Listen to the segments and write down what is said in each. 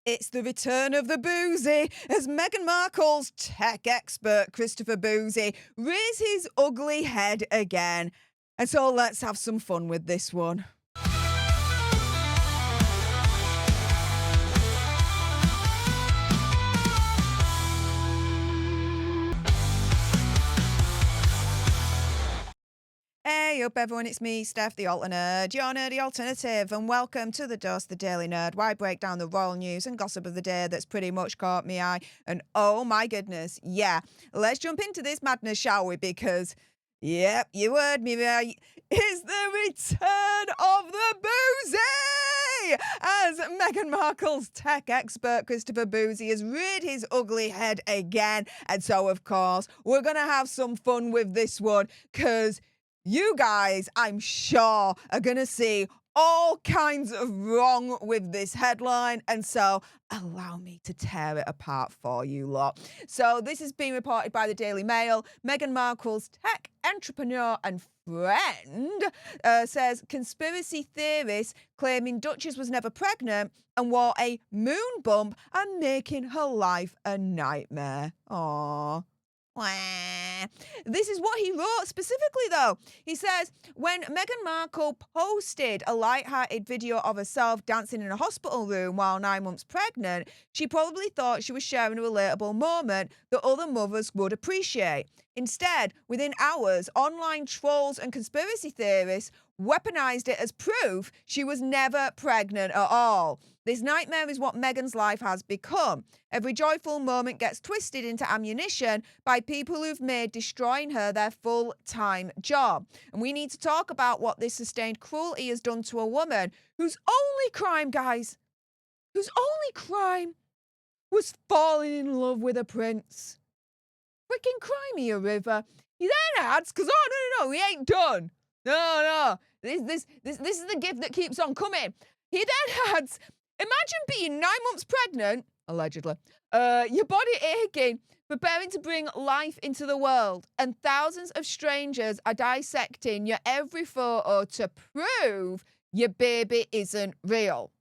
It's the return of the Bouzy as Meghan Markle's tech expert Christopher Boozy rears his ugly head again. And so let's have some fun with this one. Hey up everyone, it's me, Stef The Alter Nerd, your nerdy alternative, and welcome to the Dose, the Daily Nerd, where I break down the royal news and gossip of the day that's pretty much caught me eye. And oh my goodness, yeah, let's jump into this madness, shall we? Because, yep, you heard me right, it's the return of the Boozy! As Meghan Markle's tech expert Christopher Boozy has reared his ugly head again. And so, of course, we're going to have some fun with this one, because you guys, I'm sure, are going to see all kinds of wrong with this headline, and so allow me to tear it apart for you lot. So this has been reported by the Daily Mail. Meghan Markle's tech entrepreneur and friend says conspiracy theorists claiming Duchess was never pregnant and wore a moon bump are making her life a nightmare. Aww. This is what he wrote specifically, though. He says, when Meghan Markle posted a light-hearted video of herself dancing in a hospital room while 9 months pregnant, she probably thought she was sharing a relatable moment that other mothers would appreciate. Instead, within hours, online trolls and conspiracy theorists weaponized it as proof she was never pregnant at all. This nightmare is what Meghan's life has become. Every joyful moment gets twisted into ammunition by people who've made destroying her their full-time job. And we need to talk about what this sustained cruelty has done to a woman whose only crime, guys, whose only crime was falling in love with a prince. Freaking cry me a river. He then adds, because, oh, no, he ain't done. No, this is the gift that keeps on coming. He then adds, imagine being 9 months pregnant, allegedly, your body aching, preparing to bring life into the world, and thousands of strangers are dissecting your every photo to prove your baby isn't real.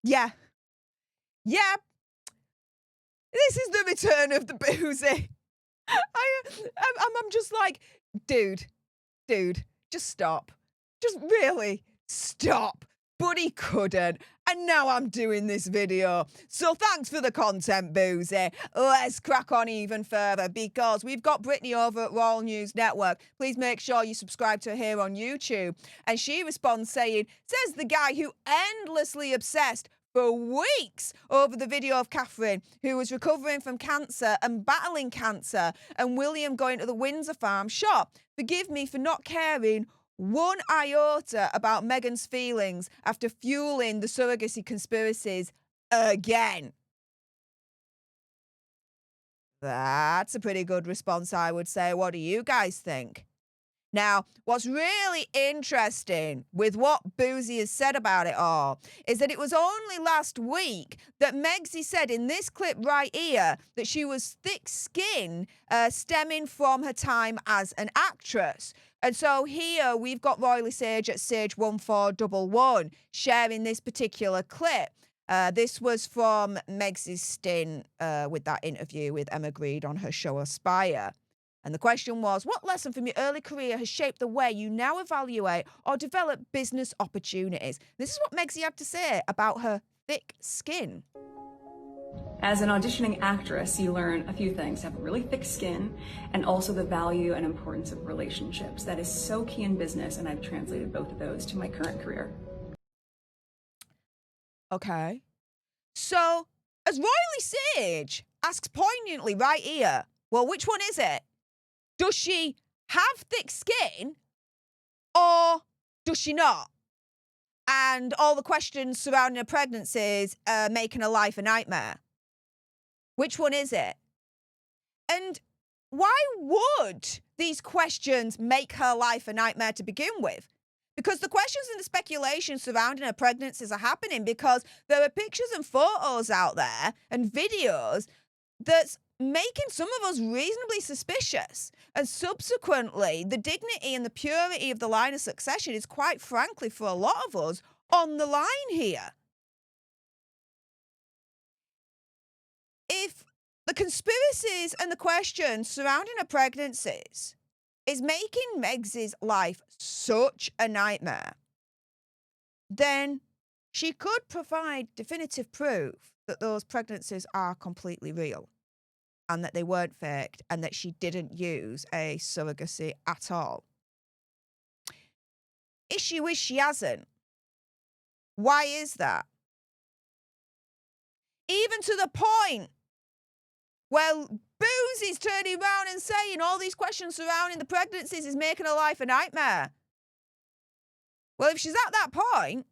Yeah. This is the return of the Boozy. I'm just like, dude, just stop. Just really stop. But he couldn't. And now I'm doing this video. So thanks for the content, Boozy. Let's crack on even further, because we've got Brittany over at Royal News Network. Please make sure you subscribe to her here on YouTube. And she responds saying, says the guy who endlessly obsessed for weeks over the video of Catherine, who was recovering from cancer and battling cancer, and William going to the Windsor farm shop. Forgive me for not caring one iota about Meghan's feelings after fueling the surrogacy conspiracies again. That's a pretty good response, I would say. What do you guys think? Now, what's really interesting with what Boozy has said about it all is that it was only last week that Megsy said in this clip right here that she was thick-skinned, stemming from her time as an actress. And so here we've got Royally Sage at Sage1411 sharing this particular clip. This was from Megsy's stint with that interview with Emma Grede on her show Aspire. And the question was, what lesson from your early career has shaped the way you now evaluate or develop business opportunities? This is what Megsy had to say about her thick skin. As an auditioning actress, you learn a few things: have a really thick skin, and also the value and importance of relationships. That is so key in business, and I've translated both of those to my current career. Okay. So, as Royally Sage asks poignantly right here, well, which one is it? Does she have thick skin, or does she not? And all the questions surrounding her pregnancies are making her life a nightmare. Which one is it? And why would these questions make her life a nightmare to begin with? Because the questions and the speculation surrounding her pregnancies are happening because there are pictures and photos out there and videos that's making some of us reasonably suspicious. And subsequently, the dignity and the purity of the line of succession is, quite frankly, for a lot of us, on the line here. If the conspiracies and the questions surrounding her pregnancies is making Meg's life such a nightmare, then she could provide definitive proof that those pregnancies are completely real and that they weren't faked and that she didn't use a surrogacy at all. Issue is she hasn't. Why is that? Even to the point where Boozy's turning around and saying all these questions surrounding the pregnancies is making her life a nightmare. Well, if she's at that point,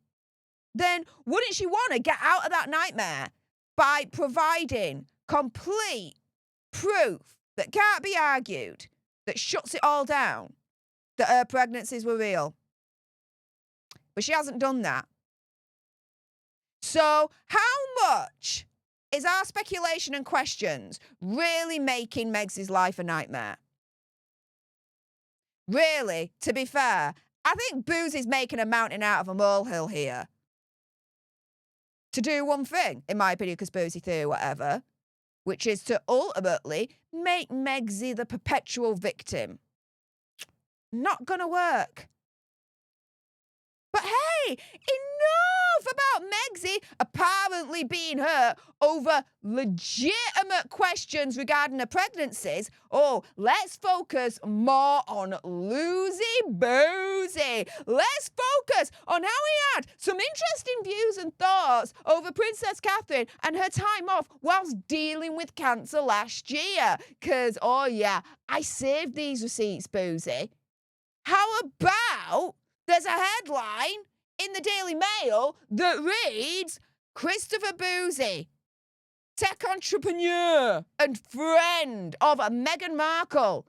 then wouldn't she want to get out of that nightmare by providing complete proof that can't be argued, that shuts it all down, that her pregnancies were real? But she hasn't done that. So how much is our speculation and questions really making Meg's life a nightmare? Really, to be fair, I think Boozy's making a mountain out of a molehill here. To do one thing, in my opinion, conspiracy theory, whatever, which is to ultimately make Megzy the perpetual victim. Not gonna work. But hey, enough about Megzy apparently being hurt over legitimate questions regarding her pregnancies. Oh, let's focus more on Lucy Bouzy. Let's focus on how he had some interesting views and thoughts over Princess Catherine and her time off whilst dealing with cancer last year. 'Cause, oh yeah, I saved these receipts, Bouzy. How about there's a headline in the Daily Mail that reads, Christopher Boozy, tech entrepreneur and friend of Meghan Markle,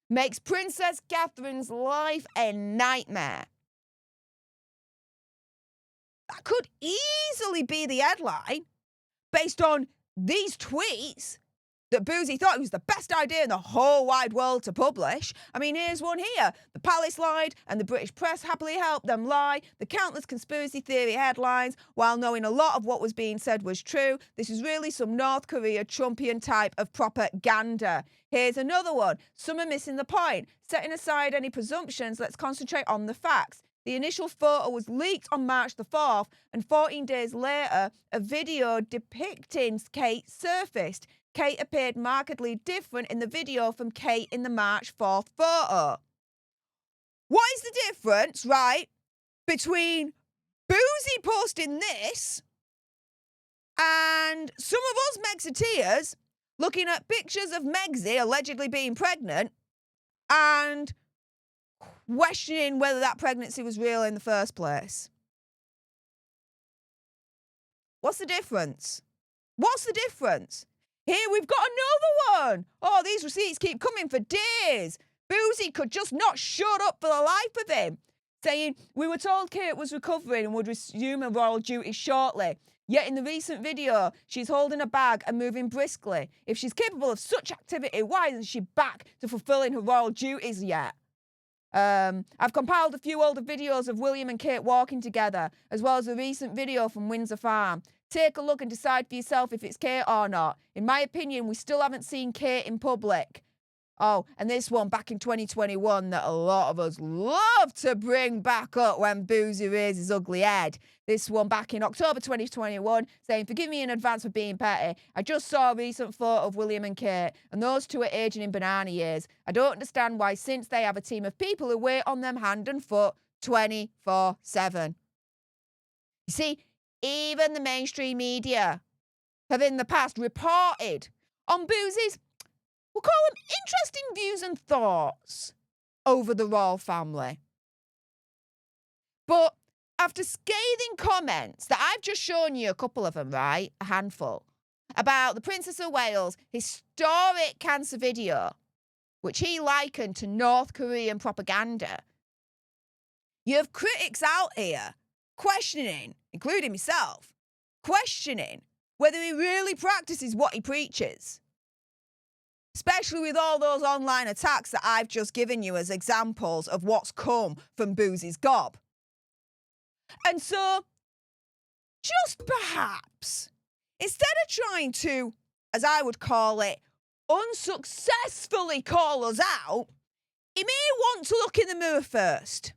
makes Princess Catherine's life a nightmare. That could easily be the headline based on these tweets that Boozy thought it was the best idea in the whole wide world to publish. I mean, here's one here. The palace lied and the British press happily helped them lie. The countless conspiracy theory headlines, while knowing a lot of what was being said was true. This is really some North Korea Trumpian type of propaganda. Here's another one. Some are missing the point. Setting aside any presumptions, let's concentrate on the facts. The initial photo was leaked on March the 4th, and 14 days later, a video depicting Kate surfaced. Kate appeared markedly different in the video from Kate in the March 4th photo. What is the difference, right, between Boozy posting this and some of us Megxiteers looking at pictures of Megzy allegedly being pregnant and questioning whether that pregnancy was real in the first place? What's the difference? What's the difference? Here we've got another one. Oh, these receipts keep coming for days. Boozy could just not shut up for the life of him, saying, we were told Kate was recovering and would resume her royal duties shortly. Yet in the recent video, she's holding a bag and moving briskly. If she's capable of such activity, why isn't she back to fulfilling her royal duties yet? I've compiled a few older videos of William and Kate walking together, as well as a recent video from Windsor Farm. Take a look and decide for yourself if it's Kate or not. In my opinion, we still haven't seen Kate in public. Oh, and this one back in 2021 that a lot of us love to bring back up when Boozy raised his ugly head. This one back in October 2021 saying, forgive me in advance for being petty. I just saw a recent photo of William and Kate, and those two are aging in banana years. I don't understand why, since they have a team of people who wait on them hand and foot 24/7. You see, even the mainstream media have in the past reported on Boozy's, we'll call them, interesting views and thoughts over the royal family. But after scathing comments that I've just shown you a couple of them, right, a handful, about the Princess of Wales' historic cancer video, which he likened to North Korean propaganda, you have critics out here questioning, including myself, questioning whether he really practices what he preaches. especially with all those online attacks that I've just given you as examples of what's come from Boozy's gob. And so, just perhaps, instead of trying to, as I would call it, unsuccessfully call us out, he may want to look in the mirror first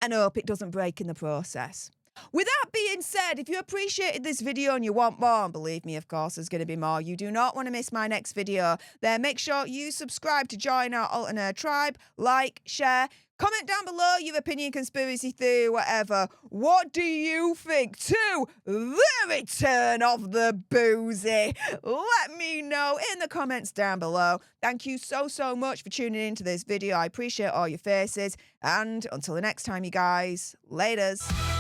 and hope it doesn't break in the process. With that being said, if you appreciated this video and you want more, and believe me, of course, there's going to be more, you do not want to miss my next video, then make sure you subscribe to join our Alter Nerd tribe, like, share, comment down below your opinion, conspiracy theory, whatever. What do you think to the return of the Boozy? Let me know in the comments down below. Thank you so much for tuning into this video. I appreciate all your faces. And until the next time, you guys, laters.